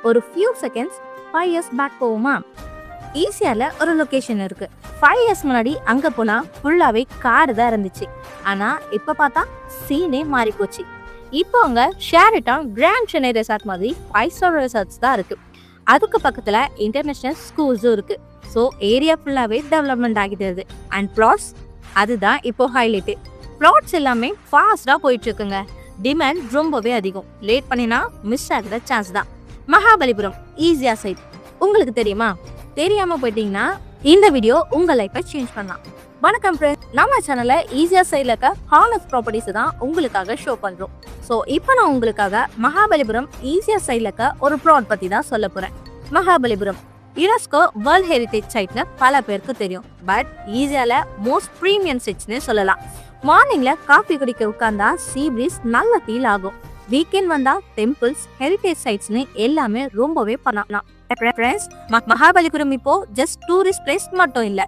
ஒரு few seconds 5 years back போவோமா? ஈஸியால ஒரு லொகேஷன் இருக்கு. 5 இயர்ஸ் முன்னாடி அங்க போனா ஃபுல்லாவே கார் தான் இருந்துச்சு. ஆனா இப்ப பார்த்தா சீனே மாறி போச்சு. இப்போ அங்க ஷேரிட்டான் கிராண்ட் சென்னை ரெசார்ட் மாதிரி 5 ஸ்டார் ரெசார்ட்ஸ் தான் இருக்கு. அதுக்கு பக்கத்துல இன்டர்நேஷனல் ஸ்கூல்ஸும் இருக்கு. ஸோ ஏரியா ஃபுல்லாவே டெவலப்மெண்ட் ஆகிட்டு வருது. அண்ட் பிளாட்ஸ் அதுதான் இப்போ ஹைலைட்டு. பிளாட்ஸ் எல்லாமே ஃபாஸ்டா போயிட்டு இருக்குங்க. டிமாண்ட் ரொம்பவே அதிகம். லேட் பண்ணினா மிஸ் ஆகிற சான்ஸ் தான். மகாபலிபுரம் ஈஸியா சைட் உங்களுக்கு தெரியுமா? தெரியாம போயிட்டீங்கன்னா இந்த வீடியோ உங்க லைஃபை சேஞ்ச் பண்ணலாம். வணக்கம் ஃப்ரெண்ட்ஸ், நம்ம சேனல்ல ஈஸியா சைட்ல இருக்க ஹானஸ் ப்ராப்பர்ட்டிஸ் தான் உங்களுக்காக ஷோ பண்றோம். ஸோ இப்போ நான் உங்களுக்காக மகாபலிபுரம் ஈஸியா சைட்ல இருக்க ஒரு ப்ளாட் பத்தி தான் சொல்ல போறேன். மகாபலிபுரம் யுனெஸ்கோ வேர்ல்ட் ஹெரிட்டேஜ் சைட்னு பல பேருக்கு தெரியும். பட் ஈஸியால மோஸ்ட் ப்ரீமியம் சைட்ஸ்னு சொல்லலாம். மார்னிங்ல காஃபி குடிக்க உட்கார்ந்தா சீ பிரீஸ் நல்ல ஃபீல் ஆகும். வீக்கெண்ட் வந்தா டெம்பிள்ஸ், ஹெரிட்டேஜ் சைட்ஸ்னு எல்லாமே ரொம்பவே பண்ணலாம். மகாபலிபுரம் இப்போ ஜஸ்ட் டூரிஸ்ட் பிளேஸ் மட்டும் இல்ல,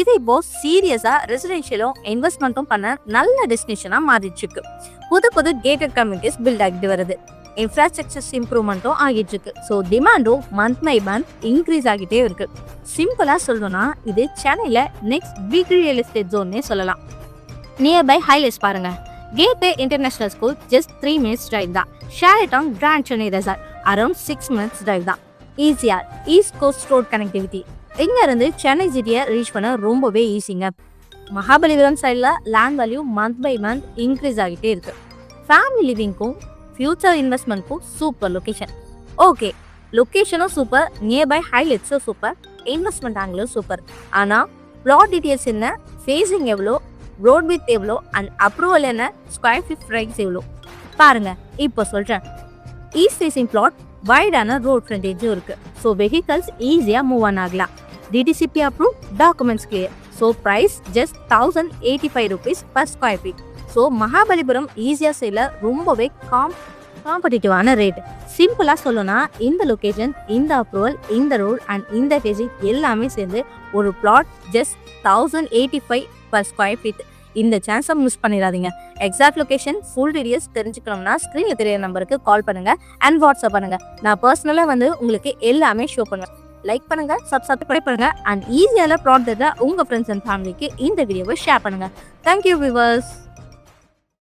இது இப்போ சீரியஸா ரெசிடென்ஷியலும் இன்வெஸ்ட்மெண்ட்டும் பண்ண நல்ல டெஸ்டினேஷனா மாறிட்டு இருக்கு. புது கேட்டட் கம்யூனிட்டிஸ் பில்ட் ஆகிட்டு வருது. இன்ஃப்ராஸ்ட்ரக்சர்ஸ் இம்ப்ரூவ்மெண்ட்டும் ஆகிட்டு இருக்கு. ஸோ டிமாண்டும் மந்த் பை மந்த் இன்க்ரீஸ் ஆகிட்டே இருக்கு. சிம்பிளா சொல்லணும்னா இது சென்னையில நெக்ஸ்ட் பிக் ரியல் எஸ்டேட் ஜோன்னே சொல்லலாம். நியர்பை ஹைலைட்ஸ் பாருங்க. Gateway international school just 3 minutes drive தான். Sheraton grand Chennai resort around 6 minutes drive தான். ECR east coast road connectivity இங்க இருந்து சென்னை சிட்டியை ரீச் பண்ண ரொம்பவே ஈஸிங்க. மகாபலிபுரம் சைட்ல land value month by month increase ஆகிட்டே இருக்கு. ஃபேமிலி லிவிங்க்கும் ஃபியூச்சர் இன்வெஸ்ட்மெண்ட்க்கும் சூப்பர் லொகேஷன். ஓகே, லொகேஷனும் சூப்பர், நியர்பை ஹைலைட்ஸும் சூப்பர், இன்வெஸ்ட்மெண்ட் ஆங்கிளும் சூப்பர். ஆனா பிளாட் டீடைல்ஸ் என்ன, ஃபேஸிங் எவ்வளோ, ரோட் வித் எவ்வளோ, அண்ட் அப்ரூவல் என்ன, ஸ்கொயர் ஃபீட் ப்ரைஸ் எவ்வளோ பாருங்க. இப்போ சொல்றேன். ஈஸ்ட் ஃபேசிங் பிளாட், வைடான ரோட் ஃப்ரண்டேஜும் இருக்கு. ஸோ வெஹிக்கல்ஸ் ஈஸியா மூவ் ஆன் ஆகலாம். DTCP approve, documents clear. So price just 1085 rupees per square feet. So Mahabalipuram ஈஸியா சைட்ல ரொம்பவே காம்படிட்டிவான ரேட். சிம்பிளா சொல்லணும்னா இந்த லொகேஷன், இந்த அப்ரூவல், இந்த ரோட் அண்ட் இந்த ஃபேசிங் எல்லாமே சேர்ந்து ஒரு plot just 1085 per square feet. இந்த சான்ஸை மிஸ் பண்ணிடாதீங்க. எக்ஸாக்ட் லொகேஷன், ஃபுல் டீடைல்ஸ் தெரிஞ்சுக்கணும்னா ஸ்க்ரீனில் தெரிய நம்பருக்கு கால் பண்ணுங்க அண்ட் வாட்ஸ்அப் பண்ணுங்க. நான் பர்சனலாக உங்களுக்கு எல்லாமே ஷோ பண்ணுவேன். லைக் பண்ணுங்க, சப்ஸ்கிரைப் பண்ணுங்க அண்ட் ஈஸியால ப்ராடக்ட் உங்க ஃப்ரெண்ட்ஸ் அண்ட் ஃபேமிலிக்கு இந்த வீடியோவை ஷேர் பண்ணுங்க. Thank you viewers.